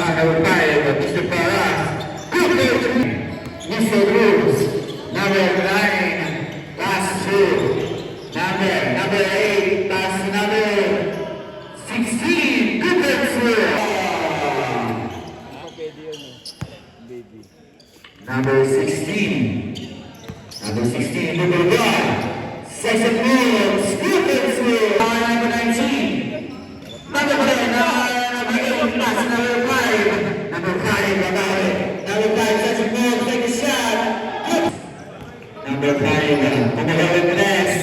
pass number 5, Mr. Paras. Mr. Cruz, number 9, pass to number 8, pass to number 16, good through. Number 16, number 1, second move, good through. Number 19, number 10, number 8, pass number 5, number 5, number 5, second move, take a shot. Number 5, number next,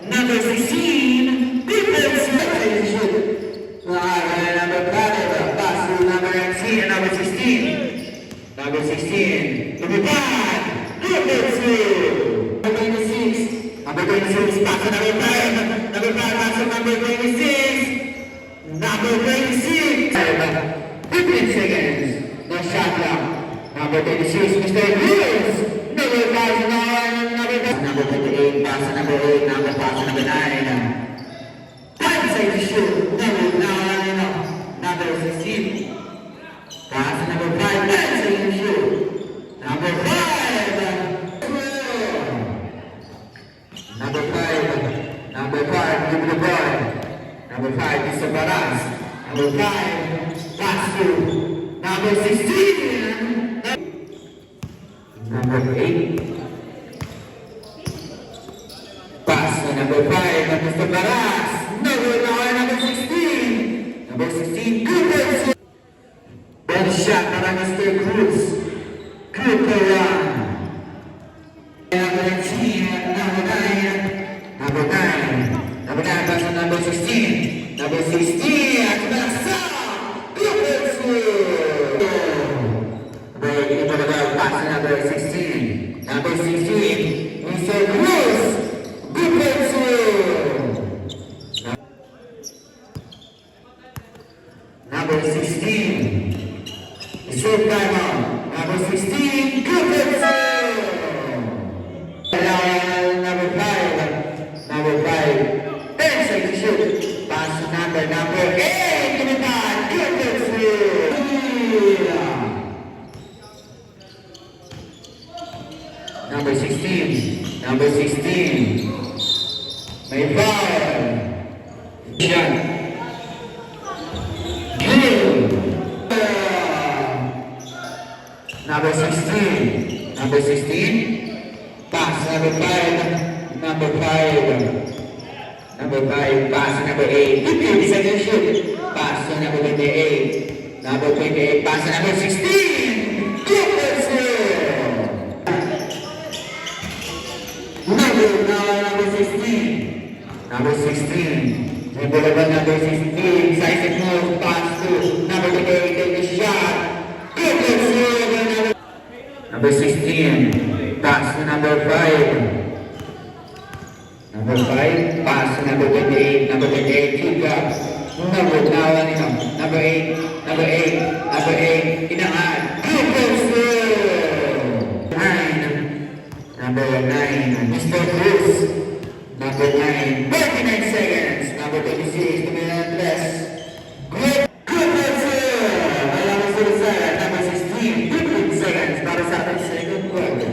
number 16, defense, number 5, pass to number 19, number 16, number 16, number 5, defense, number 26, pass to number 5, pass to number 26, number 26, 15 seconds, no shot clock. Number 26, Mr. Cruz. Number 5, number 28, pass to number 8, number pass to number 9. Time side to shoot. Number 9, number 16. Pass to number 5, time side to shoot. Number 5. Number 5, give the ball. Number 5, Mr. Paras. Number 5, pass to number 16. Number 8. Pass to number 5, Mr. Paras. Number 16. Number 16, good. One shot para Mr. Cruz. Good for one. Number 19, number 9. Number 9. Number 9, pass to number 16. Number 16, at the stop. Good for pass number 16. Number 16, Mr. Cruz. Good pencil. Number 16. Short timeout. Number 16, good pencil. Number 5. Number 5. 10 seconds to shoot. Pass number 8. Give it back. Good pencil. Number 16. Number 16. May foul. Yan. Number 16. Number 16. Pass number 5. Number 5. Number 5. Pass number 8. 50 seconds shoot. Pass to number 28. Number 28. Pass number 16. Good Number 16. Number 16. May bola ba number 16? Side move, pass to number 28. Take a shot. Good number 16. Pass to number 5. Number 5. Pass to number 28. Number 28. Kick up. Number 8. Number 8. Number 8. Inangan. Number 9, Mr. Cruz. Number 9, 39 seconds. Number 26, less. Good number 16, 15 seconds. Para sa ating second quarter.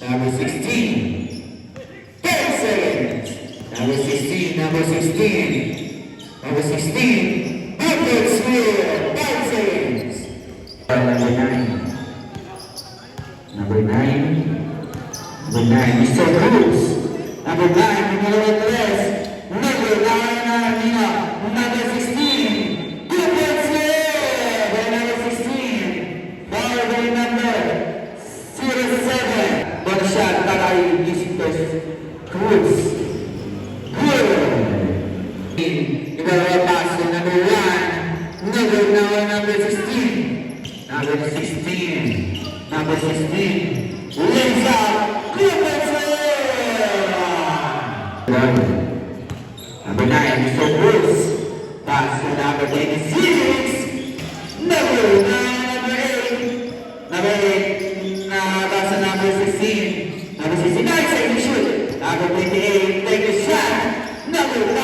Number 16, 10 seconds. Number 16. Number 16, good score, 5 seconds. Number 9. Number 9. Number 9, Mr. Cruz. Number 9, number 3. Number 9, number 16. Good save by number 16. Foul by number 07. One shot para kay Mr. Cruz. Good. Ibaba pass to number 1. Number 16. Number 16. Number 16. Lays out. Number 9, Mr. Cruz. Pass to number 26. Number 8. Number 8. Pass to number 16. Number 16. Nice second shoot. Number 28. Take a shot. Number 9.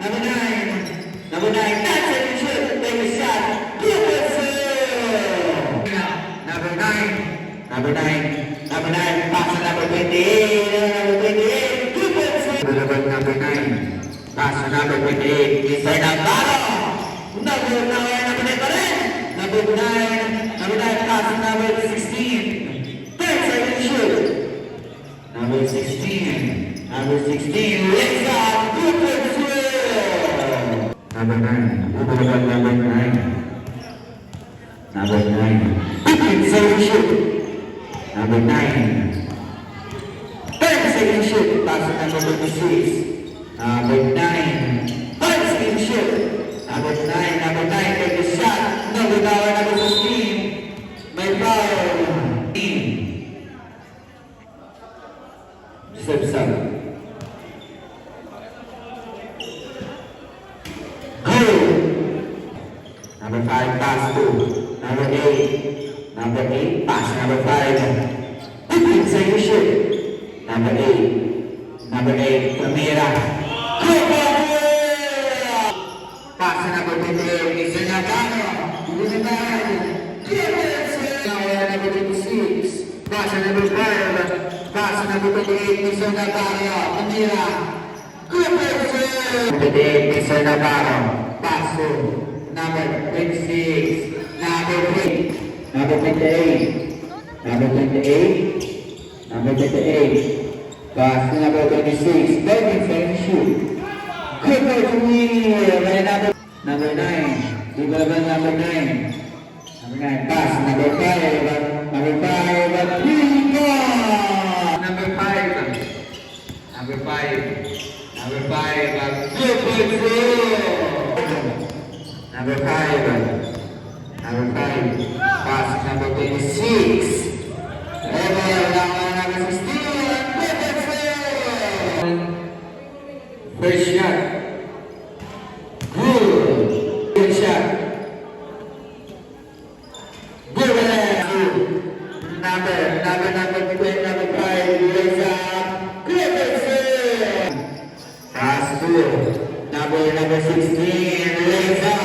Number 9. Number 9. Number 9. Number 9. Pass to number 28. Number 28. Number 9. Pass to number 28. Inside ang talo. Number 9. Number 9 pa rin. Number 9. Number 9. Pass to number 16. 30-second shoot. Number 16. Number 16. Lays out. Cooper Swill. Number 9. Number 9. Number 9. 15-second shoot. Number 9. 30-second shoot. Pass to number 26. Number 9. 5-second shoot. Number 9. Number 9. Take the shot. Number 15. May foul. Step 7. Number 5, pass to number 8. Number 8, pass to number 5. 15-second shoot. Number 8. Number 8, Camila. Pass to number 28. Isa na tayo. Number 26. Pass to number 5. Pass to number 28. Isa na tayo. Camila. 28. Isa na tayo. Pass to number 26, number 3, number 28, number 28, number 28, pass to number 26, 13-second shoot. Cooper to me, number 9, development number 9, number 9, pass, number 5, number 5, number 5, number 5, number 5, Cooper to Number 5, pass number 26. Number 16. First shot. Good shot. Good. Number 5. Lays up. Good. Pass to number 16. Lays up.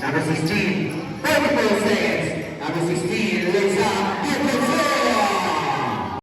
Number 16, 34 seconds. Number 16, lays up,